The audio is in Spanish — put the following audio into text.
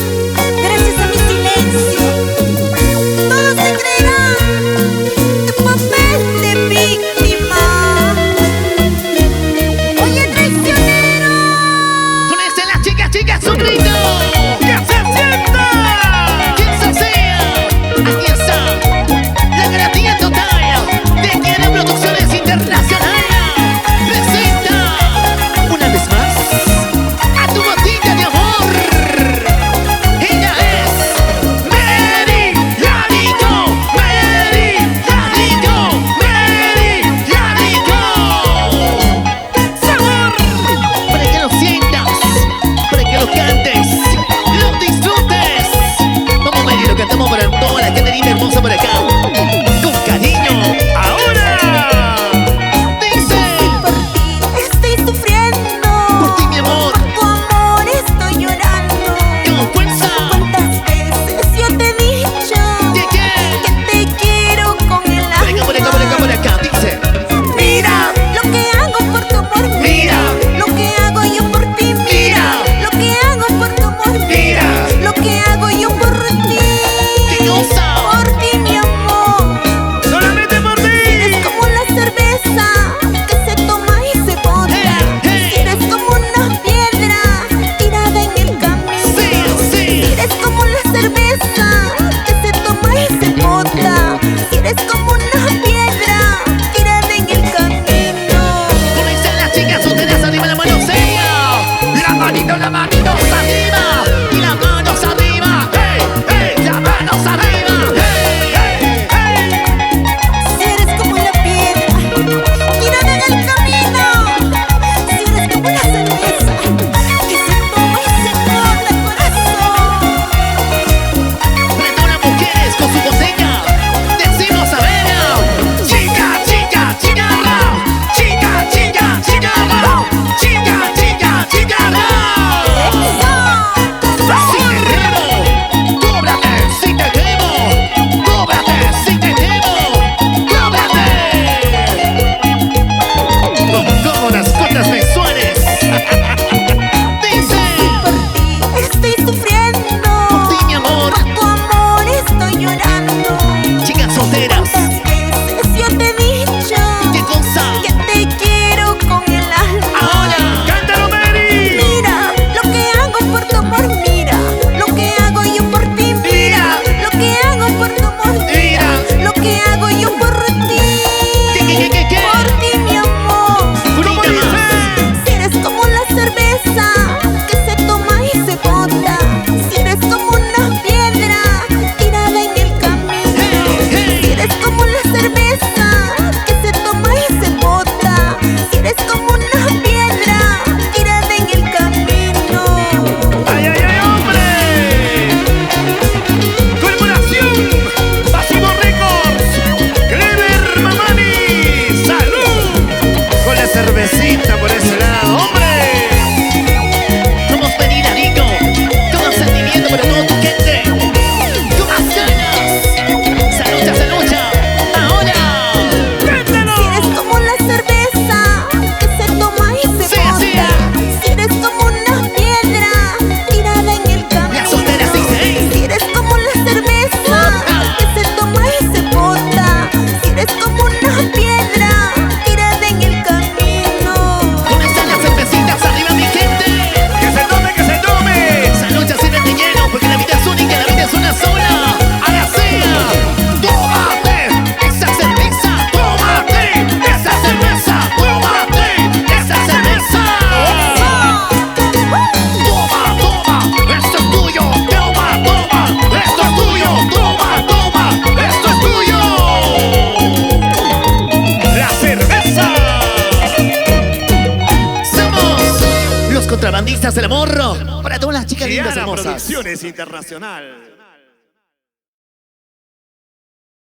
Gracias a mi silencio, todos se creerán tu papel de víctima. Oye, traicionero. Con este las chicas, un grito. ¡Que se sienta! ¡Quien se sea! Aquí está la garantía total de Quiero Producciones Internacionales. Presenta una vez más a tu botita de amor. Ella es Mary Larico. Mary Larico. Mary Larico. Sabor para que lo sientas, para que lo cantes, lo disfrutes. Vamos, Mary, lo cantamos para toda la gente linda y hermosa por acá. Con cariño. Ahora dice: Por ti estoy sufriendo, por ti, mi amor, por tu amor estoy llorando. con fuerza. ¿Cuántas veces yo te he dicho ¿Qué? que te quiero con el alma? Por acá, dice: Mira lo que hago por tu amor. Mira Lo que hago yo por ti. Mira Lo que hago por tu amor. Mira Lo que hago yo por ti. qué cosa. Por ti, mi amor. Solamente por ti. Eres como la cerveza que se toma y se bota. Eres como una piedra tirada en el camino. Sí. Eres como la cerveza que se toma y se bota. Eres como una piedra tirada en el camino. Con esta las chicas solteras, arriba la mano seria. La manito arriba. Y las manos arriba. Hey, las manos arriba. Hey. Si eres como la piedra tirada en el camino. Si eres como la cerveza que se toma y se bota, corazón. Para todas las mujeres con su botella, decimos a ver. Chica, chica, chicarra. Chica, chica, chicarra. Chica, chica, chicarra. Si te debo, cóbrate. Si te debo, cóbrate. Si te debo, cóbrate. Como las cuotas mensuales. Dice: Por ti estoy sufriendo, por ti, mi amor, por tu amor estoy llorando. chicas solteras. ¿Cuántas veces yo te he dicho ¿Qué cosa? que te quiero con el alma? Ahora, cántalo, Mary. Mira lo que hago por tu amor. Mira lo que hago yo por ti. Mira lo que hago por tu amor. Mira Lo que hago yo por ti. ¿Qué? Por ti, mi amor. ¿Cómo dice? Si eres como la cerveza que se toma y se bota. Si eres como una piedra tirada en el camino. Si eres como la cerveza que se toma y se bota. Si eres como una piedra tirada en el camino. ¡Ay, hombre! Corporación Pasivo Records, Clever Mamani, salud. Con la cervecita por ese lado, hombre. Somos Mary Larico, con sentimiento para todo tu gente. Con más ganas. Salud. Ahora, cántalo. Si eres como la cerveza que se toma y se Sí, bota. sí. Si eres como una piedra tirada en el camino. Las solteras dicen: Si eres como la cerveza que se toma y se bota. Si eres como una piedra tirada en el camino. ¿Dónde están las cervecitas? Arriba, mi gente. ¡Que se tome, que se tome! Esa noche sírvete lleno, porque la vida es única, la vida es una sola. Ahora sea, tómate esa cerveza, tómate esa cerveza, tómate esa cerveza. Toma, esto es tuyo. Toma, esto es tuyo. Toma, esto es tuyo. La cerveza. Somos los contrabandistas del amor. Para todas las chicas lindas Kiara hermosas. Producciones Internacional.